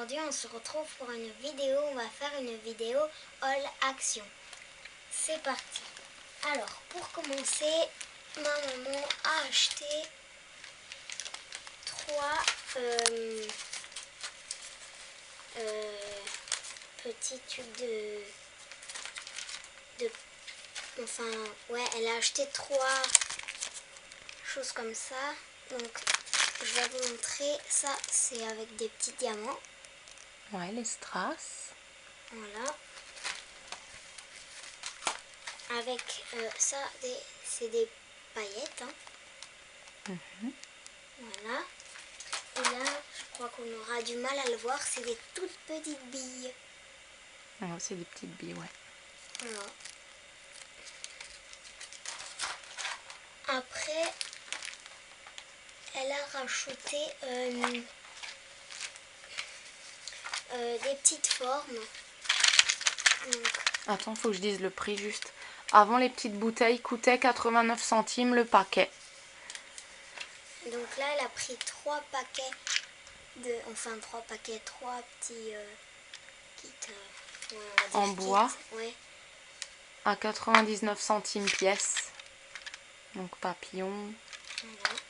aujourd'hui on se retrouve pour une vidéo, on va faire une vidéo haul action. C'est parti. Alors pour commencer, ma maman a acheté 3 petits tubes enfin ouais, elle a acheté 3 choses comme ça. Donc je vais vous montrer, ça c'est avec des petits diamants. Ouais, les strass. Voilà. Avec ça, c'est des paillettes. Hein. Voilà. Et là, je crois qu'on aura du mal à le voir, c'est des toutes petites billes. Ouais, c'est des petites billes, ouais. Voilà. Après, elle a rajouté des petites formes. Donc, attends, faut que je dise le prix juste. Avant, les petites bouteilles coûtaient 89 centimes le paquet. donc là, elle a pris 3 paquets trois petits kits ouais, on va dire en bois, kits, ouais. à 99 centimes pièce. Donc papillon. Voilà.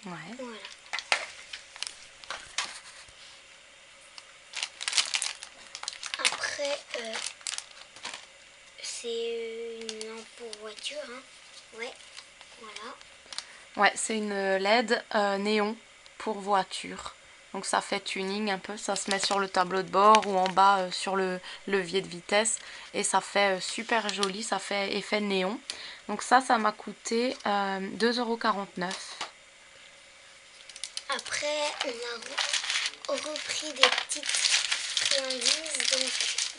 Ouais. Voilà. Après, c'est une lampe pour voiture. Hein. Ouais, voilà. Ouais, c'est une LED néon pour voiture. Donc ça fait tuning un peu, ça se met sur le tableau de bord ou en bas sur le levier de vitesse. Et ça fait super joli, ça fait effet néon. Donc ça m'a coûté 2,49 €. Après, on a repris des petites friandises. Donc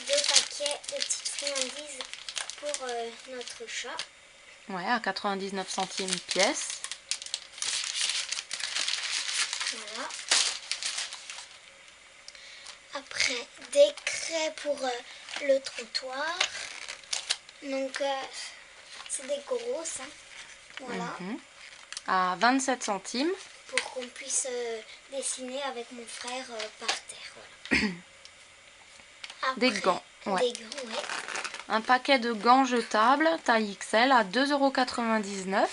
2 paquets de petites friandises pour notre chat. Ouais, à 99 centimes pièce. Voilà. Après, des craies pour le trottoir. Donc, c'est des grosses. Hein. Voilà. À 27 centimes. Pour qu'on puisse dessiner avec mon frère par terre. Voilà. Après, Des gants. Ouais. Des gants, ouais. Un paquet de gants jetables, taille XL, à 2,99 €.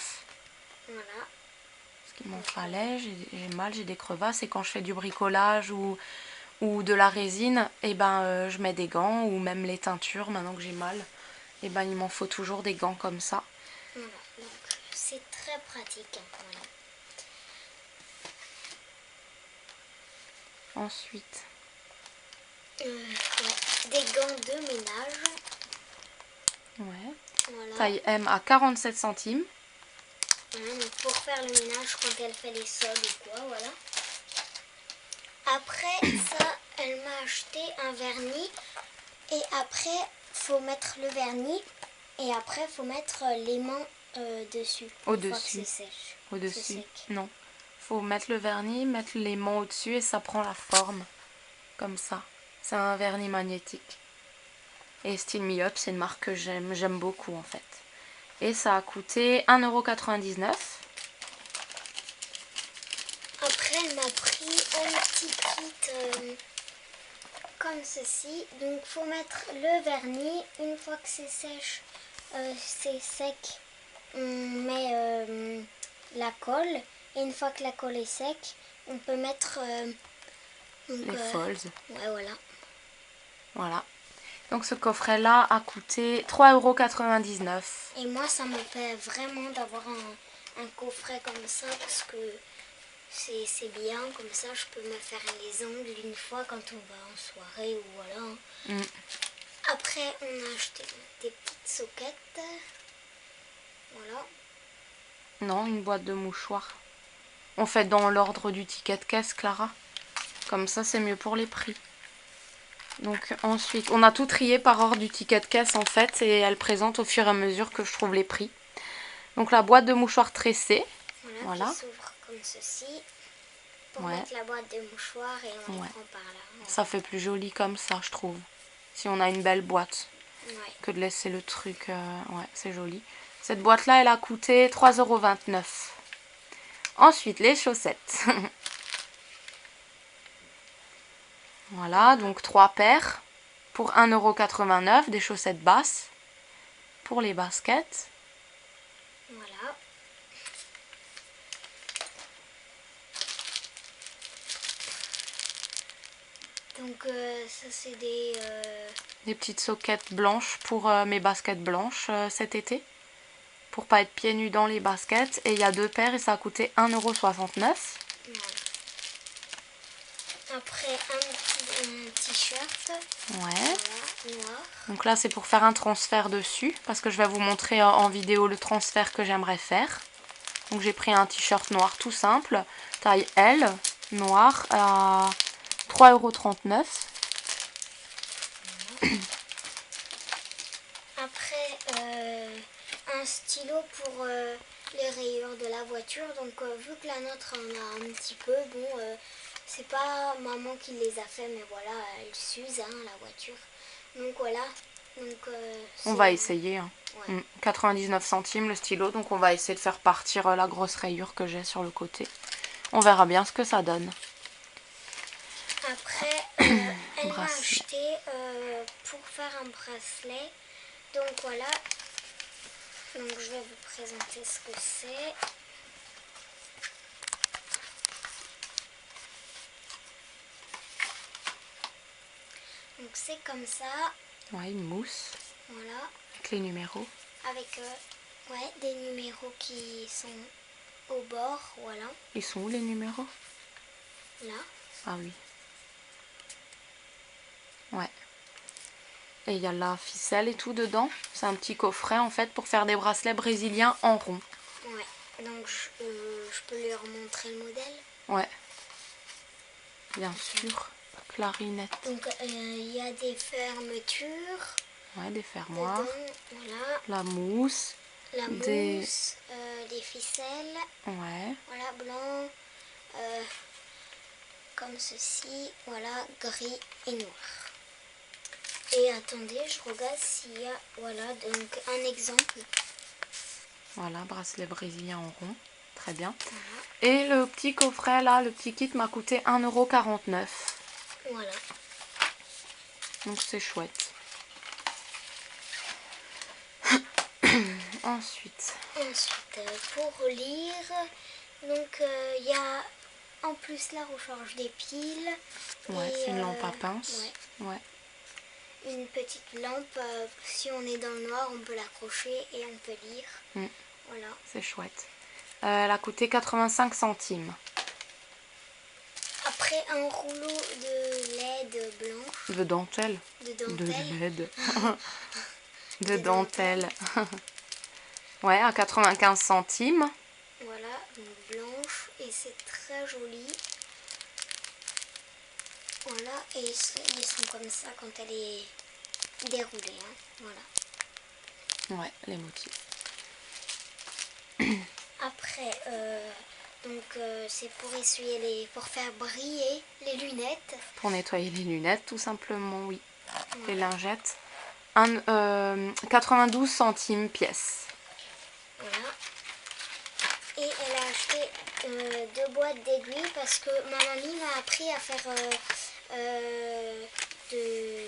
Voilà. Parce qu'il m'en fallait, j'ai mal, j'ai des crevasses. Et quand je fais du bricolage ou de la résine, et je mets des gants, ou même les teintures, maintenant que j'ai mal. Et il m'en faut toujours des gants comme ça. Voilà, donc c'est très pratique. Hein, voilà. Ensuite, ouais, des gants de ménage. ouais. Voilà. Taille M à 47 centimes. Voilà, donc pour faire le ménage quand elle fait les sols ou quoi, voilà. Après ça, elle m'a acheté un vernis. Et après, faut mettre le vernis. Et après, faut mettre l'aimant dessus. Au-dessus. C'est sèche. Au-dessus. Non. Faut mettre le vernis, mettre l'aimant au-dessus et ça prend la forme. Comme ça. C'est un vernis magnétique. Et Style Me Up, c'est une marque que j'aime beaucoup en fait. Et ça a coûté 1,99 €. Après, elle m'a pris un petit kit comme ceci. Donc, faut mettre le vernis. Une fois que c'est sèche, c'est sec, on met la colle. Et une fois que la colle est sec, on peut mettre les folds. Ouais, voilà. Voilà. Donc ce coffret-là a coûté 3,99 €. Et moi, ça me plaît vraiment d'avoir un coffret comme ça parce que c'est bien. Comme ça, je peux me faire les ongles une fois quand on va en soirée ou voilà. Après, on a acheté des petites soquettes. Voilà. Non, une boîte de mouchoirs. On fait dans l'ordre du ticket de caisse, Clara. Comme ça, c'est mieux pour les prix. Donc ensuite, on a tout trié par ordre du ticket de caisse en fait. Et elle présente au fur et à mesure que je trouve les prix. Donc la boîte de mouchoirs tressée. Voilà. Qui s'ouvre comme ceci. Pour mettre la boîte de mouchoirs et on les prend par là. Voilà. Ça fait plus joli comme ça, je trouve. Si on a une belle boîte. Ouais. Que de laisser le truc. Ouais, c'est joli. Cette boîte-là, elle a coûté 3,29 €. Ensuite, les chaussettes. Voilà, donc 3 paires pour 1,89 €, des chaussettes basses pour les baskets. Voilà. Donc ça c'est des petites soquettes blanches pour mes baskets blanches cet été. Pour pas être pieds nus dans les baskets. Et il y a 2 paires et ça a coûté 1,69 €. Voilà. Après un t-shirt. Ouais. Voilà, noir. Donc là c'est pour faire un transfert dessus. Parce que je vais vous montrer en vidéo le transfert que j'aimerais faire. Donc j'ai pris un t-shirt noir tout simple. Taille L. Noir à 3,39 €. Après un stylo pour les rayures de la voiture. Donc vu que la nôtre en a un petit peu, bon c'est pas maman qui les a fait, mais voilà, elle s'use la voiture. Donc voilà. Donc on va essayer. Hein. Ouais. 99 centimes le stylo, donc on va essayer de faire partir la grosse rayure que j'ai sur le côté. On verra bien ce que ça donne. Après, elle m'a acheté pour faire un bracelet. Donc voilà. Donc je vais vous présenter ce que c'est. Donc c'est comme ça. Ouais, une mousse. Voilà. Avec les numéros. Avec ouais, des numéros qui sont au bord, voilà. Ils sont où les numéros? Là. Ah oui. Ouais. Et il y a la ficelle et tout dedans. C'est un petit coffret en fait pour faire des bracelets brésiliens en rond. Ouais. Donc je peux leur montrer le modèle. Ouais. Bien sûr. Clarinette. Donc il y a des fermetures. Ouais, des fermoirs. Dedans, voilà. La mousse. La mousse, des ficelles. Ouais. Voilà, blanc. Comme ceci. Voilà, gris et noir. Et attendez, je regarde s'il y a, voilà, donc un exemple. Voilà, bracelet brésilien en rond. Très bien. Voilà. Et le petit coffret là, le petit kit m'a coûté 1,49 €. Voilà. Donc c'est chouette. Ensuite, pour lire, donc il y a en plus la recharge des piles. ouais, et, c'est une lampe à pince. Ouais. Une petite lampe, si on est dans le noir, on peut l'accrocher et on peut lire. Voilà. C'est chouette. Elle a coûté 85 centimes. Après un rouleau de LED blanche. De dentelle. De dentelle. De LED. de dentelle. Ouais, à 95 centimes. Voilà, donc blanche et c'est très joli. Voilà, et ils sont comme ça quand elle est déroulée. Voilà. Ouais, les motifs. Après, donc c'est pour essuyer pour faire briller les lunettes. Pour nettoyer les lunettes, tout simplement, oui. Voilà. Les lingettes. 92 centimes pièce. Voilà. Et elle a acheté 2 boîtes d'aiguilles parce que ma mamie m'a appris à faire de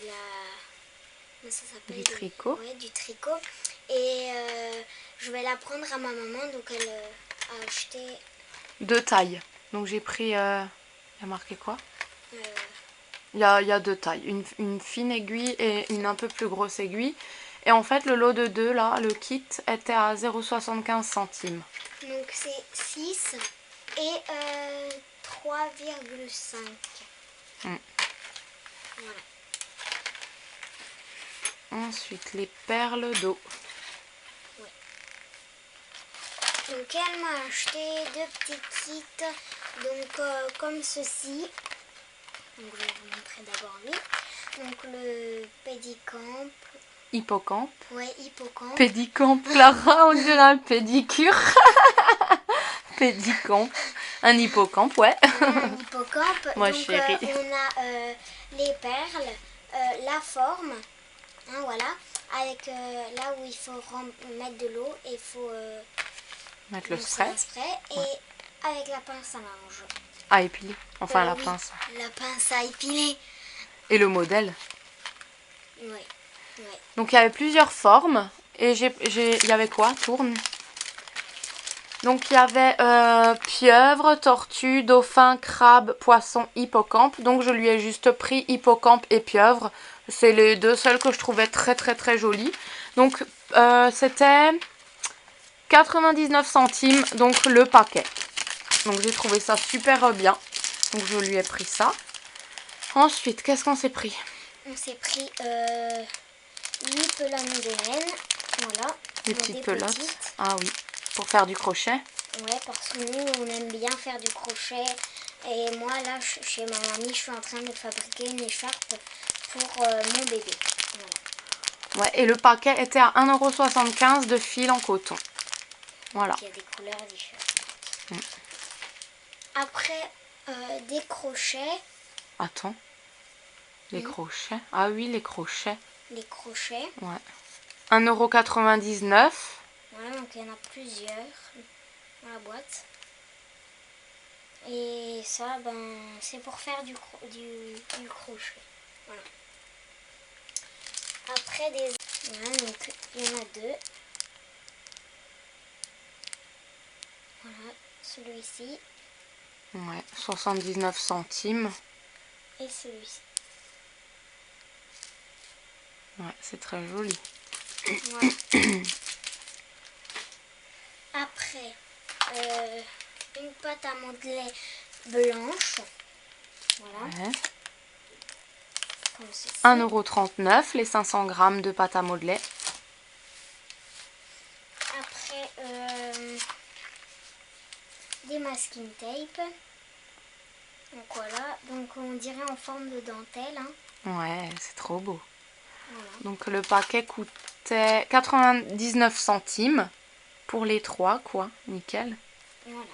la... Comment ça s'appelle? Du tricot. Ouais, du tricot. Et je vais l'apprendre à ma maman, donc elle a acheté... 2 tailles. Donc j'ai pris... il y a marqué quoi? Il y a 2 tailles. Une fine aiguille et une un peu plus grosse aiguille. Et en fait, le lot de 2, là, le kit, était à 0,75 centimes. Donc c'est 6 et 3,5. Voilà. Ensuite, les perles d'eau. Ouais. Donc elle m'a acheté 2 petits kits, donc comme ceci. Donc je vais vous montrer d'abord lui. Donc le pédicamp. Hippocampe. Ouais, hippocampe. Pédicampe, Clara, on dirait un pédicure. Pédicampe. Un hippocampe, ouais. Un hippocampe. Moi, donc chérie. on a les perles, la forme, voilà, avec là où il faut mettre de l'eau et il faut Mettre le spray. Et avec la pince à linge. À épiler. Enfin, la Oui, pince. la pince à épiler. Et le modèle. Oui, oui. Donc, il y avait plusieurs formes. Et il y avait quoi? Tourne. Donc, il y avait pieuvre, tortue, dauphin, crabe, poisson, hippocampe. Donc, je lui ai juste pris hippocampe et pieuvre. C'est les deux seuls que je trouvais très, très, très jolis. Donc, c'était 99 centimes, donc le paquet. Donc, j'ai trouvé ça super bien. Donc, je lui ai pris ça. Ensuite, qu'est-ce qu'on s'est pris? On s'est pris 8 pelotes de laine. Voilà. Des petites pelotes. Petites. Ah oui, pour faire du crochet. Ouais, parce que nous, on aime bien faire du crochet. Et moi, là, chez ma mamie, je suis en train de fabriquer une écharpe pour mon bébé. Voilà. Ouais, et le paquet était à 1,75 € de fil en coton. Voilà. Donc, il y a des couleurs différentes. Après, des crochets. Attends. Les crochets. Ah oui, les crochets. Les crochets. Ouais. 1,99 €. Voilà, donc il y en a plusieurs dans la boîte. Et ça, ben, c'est pour faire du crochet. Voilà. Après, voilà, donc il y en a deux. Voilà, celui-ci. Ouais, 79 centimes. Et celui-ci. Ouais, c'est très joli. Voilà. Après, une pâte à modeler blanche. Voilà. Ouais. Comme ceci. 1,39 €, les 500 g de pâte à modeler. Après, des masking tape. Donc voilà, donc on dirait en forme de dentelle. Hein. Ouais, c'est trop beau. Voilà. Donc le paquet coûtait 99 centimes pour les 3, quoi. Nickel. Voilà.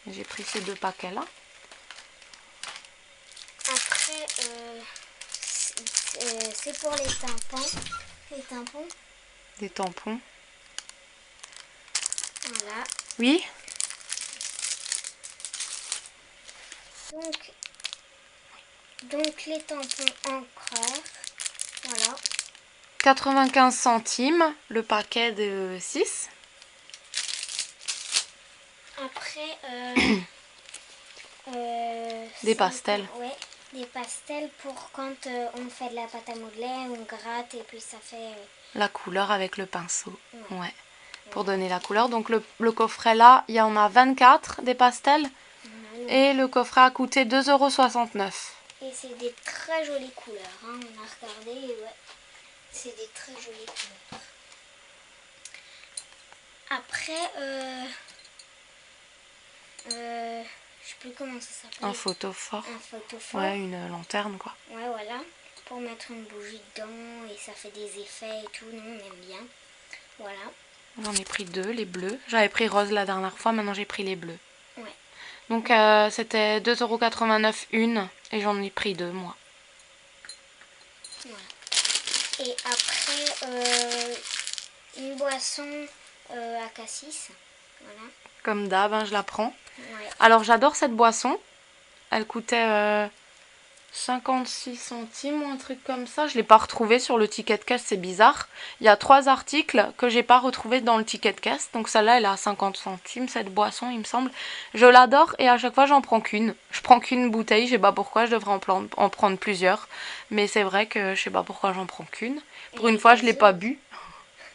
J'ai pris ces 2 paquets-là. Après, c'est pour les tampons. Les tampons. Des tampons. Voilà. Oui. Donc les tampons encreurs. Voilà. 95 centimes le paquet de 6. Après, des pastels. Ouais, des pastels pour quand on fait de la pâte à modeler, on gratte et puis ça fait... La couleur avec le pinceau. Ouais. Ouais. Pour donner la couleur. Donc le coffret là, il y en a 24 des pastels. Et le coffret a coûté 2,69 €. Et c'est des très jolies couleurs. Hein. On a regardé et ouais, c'est des très jolies couleurs. Après, je sais plus comment ça s'appelle. Un photophore. Un photophore. Ouais, une lanterne quoi. Ouais, voilà. Pour mettre une bougie dedans et ça fait des effets et tout. Nous, on aime bien. Voilà. J'en ai pris 2, les bleus. J'avais pris rose la dernière fois, maintenant j'ai pris les bleus. Ouais. Donc c'était 2,89 € une et j'en ai pris 2 moi. Voilà. Et après, une boisson à cassis. Voilà. Comme d'hab, hein, je la prends. Ouais. Alors j'adore cette boisson. Elle coûtait 56 centimes ou un truc comme ça. Je ne l'ai pas retrouvée sur le ticket de caisse, c'est bizarre. Il y a 3 articles que j'ai pas retrouvés dans le ticket de caisse. Donc celle-là, elle est à 50 centimes, cette boisson, il me semble. Je l'adore et à chaque fois, j'en prends qu'une. Je prends qu'une bouteille, je sais pas pourquoi, je devrais en prendre plusieurs. Mais c'est vrai que je sais pas pourquoi j'en prends qu'une. Pour une fois, je l'ai pas bu.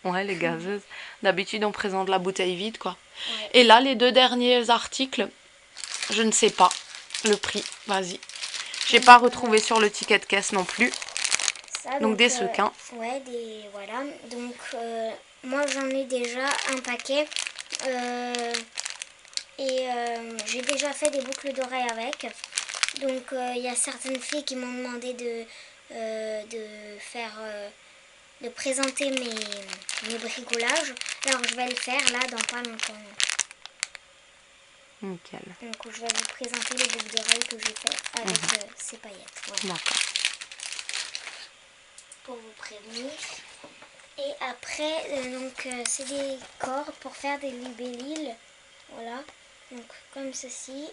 Ouais, les gazeuses. D'habitude, on présente la bouteille vide, quoi. Ouais. Et là, les 2 derniers articles, je ne sais pas le prix. Vas-y. J'ai pas retrouvé sur le ticket de caisse non plus. Ça, donc des sequins. Ouais, voilà. Donc moi j'en ai déjà un paquet. J'ai déjà fait des boucles d'oreilles avec. Donc il y a certaines filles qui m'ont demandé de présenter mes bricolages. Alors je vais le faire là dans pas longtemps. Nickel. Donc je vais vous présenter les boucles d'oreilles que j'ai fait avec ces paillettes. Voilà. D'accord. Pour vous prévenir. Et après, c'est des cordes pour faire des libellules. Voilà. Donc comme ceci.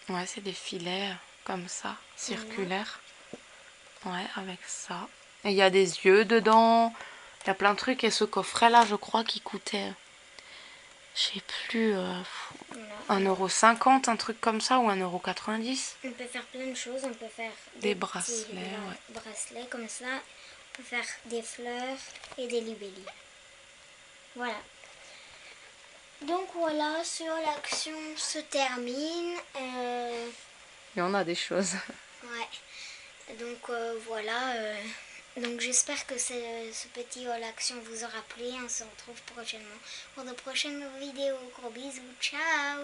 Ouais, c'est des filets comme ça, circulaires. Ouais, avec ça. Et il y a des yeux dedans. Il y a plein de trucs. Et ce coffret-là, je crois qu'il coûtait, je sais plus, Voilà. 1,50 €, un truc comme ça, ou 1,90 €. On peut faire plein de choses. On peut faire Des petits bracelets, ouais. bracelets comme ça. On peut faire des fleurs et des libellis. Voilà. Donc voilà, sur l'action se termine. Et on a des choses. Ouais. Donc voilà. Donc j'espère que ce petit haul action vous aura plu. On se retrouve prochainement pour de prochaines vidéos. Gros bisous. Ciao.